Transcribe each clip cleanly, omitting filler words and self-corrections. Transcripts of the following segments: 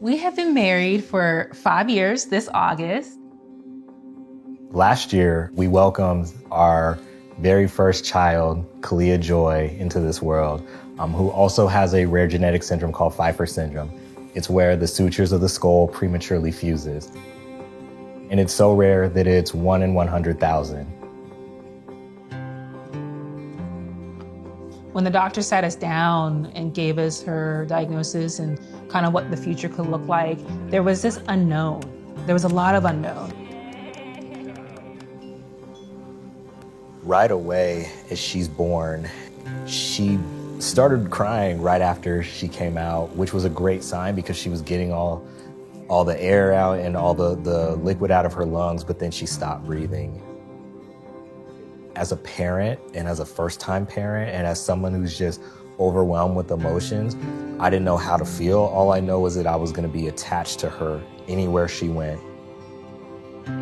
We have been married for 5 years this August. Last year, we welcomed our very first child, Kalia Joy, into this world, who also has a rare genetic syndrome called Pfeiffer syndrome. It's where the sutures of the skull prematurely fuses. And it's so rare that it's 1 in 100,000. When the doctor sat us down and gave us her diagnosis and kind of what the future could look like, there was this unknown. There was a lot of unknown. Right away, as she's born, she started crying right after she came out, which was a great sign because she was getting all the air out and all the liquid out of her lungs, but then she stopped breathing. As a parent and as a first-time parent and as someone who's just overwhelmed with emotions, I didn't know how to feel. All I know was that I was gonna be attached to her anywhere she went.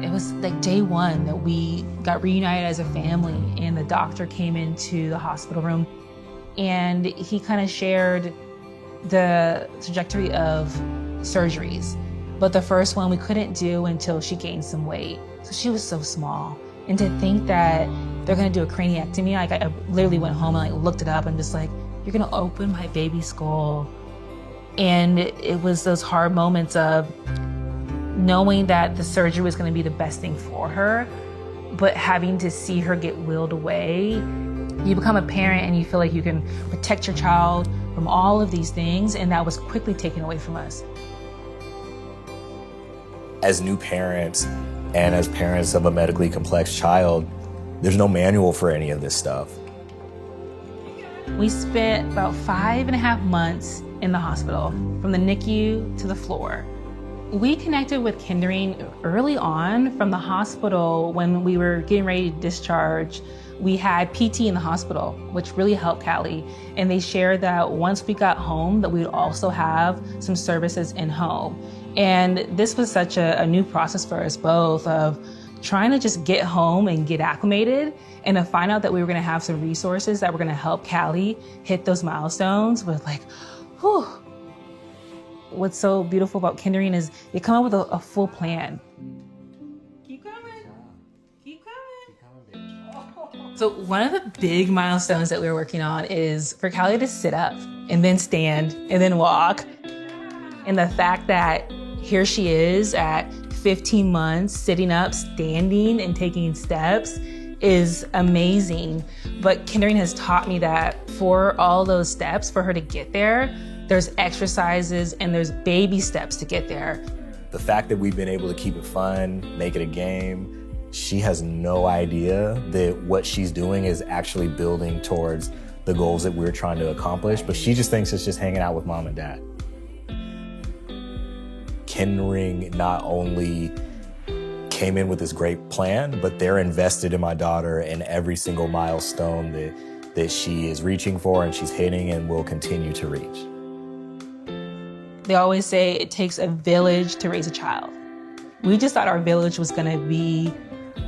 It was like day one that we got reunited as a family, and the doctor came into the hospital room and he kind of shared the trajectory of surgeries. But the first one we couldn't do until she gained some weight. So she was so small. And to think that they're gonna do a craniectomy, like I literally went home and looked it up and just like, you're gonna open my baby skull. And it was those hard moments of knowing that the surgery was gonna be the best thing for her, but having to see her get wheeled away. You become a parent and you feel like you can protect your child from all of these things, and that was quickly taken away from us. As new parents and as parents of a medically complex child, there's no manual for any of this stuff. We spent about 5.5 months in the hospital, from the NICU to the floor. We connected with Kindering early on from the hospital. When we were getting ready to discharge, we had PT in the hospital, which really helped Callie. And they shared that once we got home, that we would also have some services in home. And this was such a new process for us both, of trying to just get home and get acclimated, and to find out that we were gonna have some resources that were gonna help Callie hit those milestones with like, whew. What's so beautiful about Kindering is they come up with a full plan. Keep coming. Keep coming. So one of the big milestones that we were working on is for Callie to sit up and then stand and then walk. And the fact that here she is at 15 months, sitting up, standing, and taking steps is amazing. But Kindering has taught me that for all those steps, for her to get there, there's exercises and there's baby steps to get there. The fact that we've been able to keep it fun, make it a game, she has no idea that what she's doing is actually building towards the goals that we're trying to accomplish, but she just thinks it's just hanging out with mom and dad. Kindering not only came in with this great plan, but they're invested in my daughter and every single milestone that she is reaching for and she's hitting and will continue to reach. They always say it takes a village to raise a child. We just thought our village was gonna be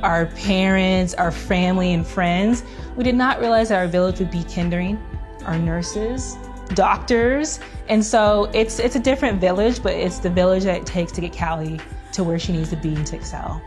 our parents, our family and friends. We did not realize that our village would be Kindering, our nurses, doctors. And so it's a different village, but it's the village that it takes to get Callie to where she needs to be and to excel.